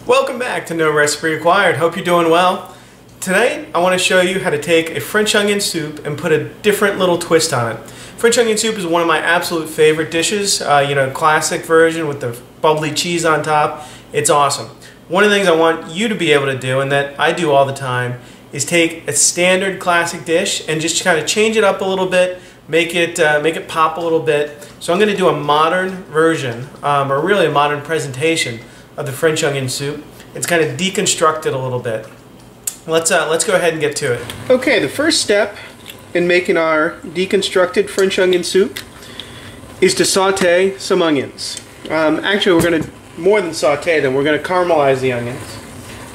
Welcome back to No Recipe Required. Hope you're doing well. Tonight I want to show you how to take a French onion soup and put a different little twist on it. French onion soup is one of my absolute favorite dishes. Classic version with the bubbly cheese on top. It's awesome. One of the things I want you to be able to do, and that I do all the time, is take a standard classic dish and just kind of change it up a little bit, make it pop a little bit. So I'm going to do a modern version, or really a modern presentation of the French onion soup. It's kind of deconstructed a little bit. Let's go ahead and get to it. Okay, the first step in making our deconstructed French onion soup is to saute some onions. Actually, we're going to more than saute them. We're going to caramelize the onions.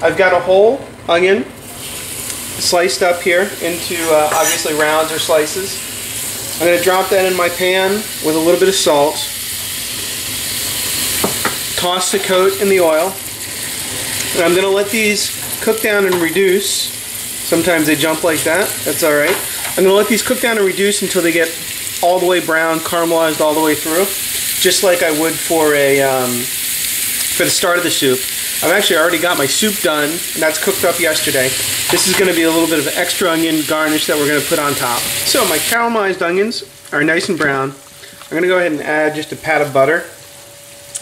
I've got a whole onion sliced up here into obviously rounds or slices. I'm going to drop that in my pan with a little bit of salt. Toss the coat in the oil, and I'm going to let these cook down and reduce. Sometimes they jump like that, that's alright. I'm going to let these cook down and reduce until they get all the way brown, caramelized all the way through, just like I would for the start of the soup. I've actually already got my soup done, and that's cooked up yesterday. This is going to be a little bit of extra onion garnish that we're going to put on top. So my caramelized onions are nice and brown. I'm going to go ahead and add just a pat of butter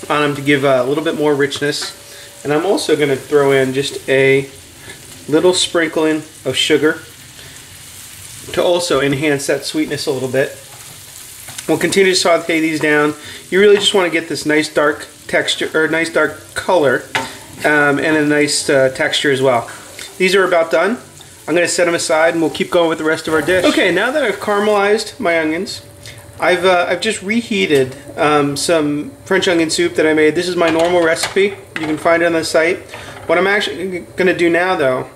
on them to give a little bit more richness, and I'm also going to throw in just a little sprinkling of sugar to also enhance that sweetness a little bit. We'll continue to saute these down. You really just want to get this nice dark texture, or nice dark color, and a nice texture as well. These are about done. I'm going to set them aside and we'll keep going with the rest of our dish. Okay, now that I've caramelized my onions, I've just reheated some French onion soup that I made. This is my normal recipe. You can find it on the site. What I'm actually going to do now, though,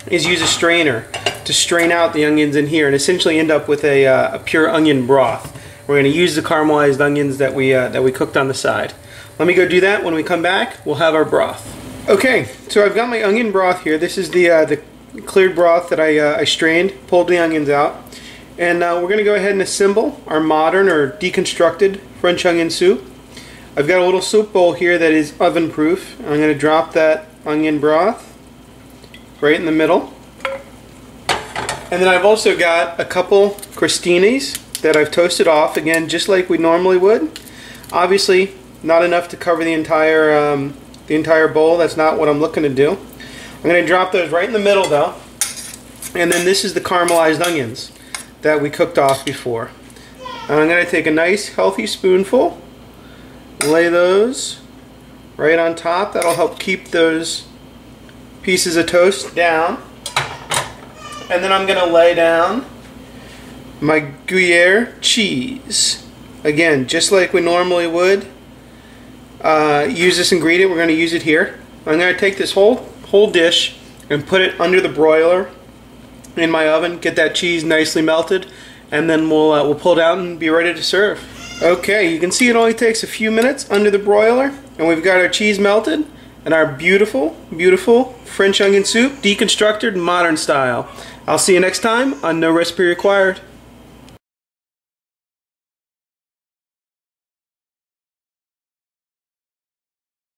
is use a strainer to strain out the onions in here and essentially end up with a pure onion broth. We're going to use the caramelized onions that we cooked on the side. Let me go do that. When we come back, we'll have our broth. Okay, so I've got my onion broth here. This is the cleared broth that I strained, pulled the onions out. And we're going to go ahead and assemble our modern or deconstructed French onion soup. I've got a little soup bowl here that is oven proof. I'm going to drop that onion broth right in the middle. And then I've also got a couple crostinis that I've toasted off, again just like we normally would. Obviously not enough to cover the entire bowl. That's not what I'm looking to do. I'm going to drop those right in the middle though. And then this is the caramelized onions that we cooked off before. And I'm going to take a nice healthy spoonful, lay those right on top. That'll help keep those pieces of toast down. And then I'm going to lay down my Gruyere cheese. Again, just like we normally would use this ingredient, we're going to use it here. I'm going to take this whole dish and put it under the broiler in my oven, get that cheese nicely melted, and then we'll pull it out and be ready to serve. Okay, you can see it only takes a few minutes under the broiler, and we've got our cheese melted and our beautiful, beautiful French onion soup deconstructed modern style. I'll see you next time on No Recipe Required.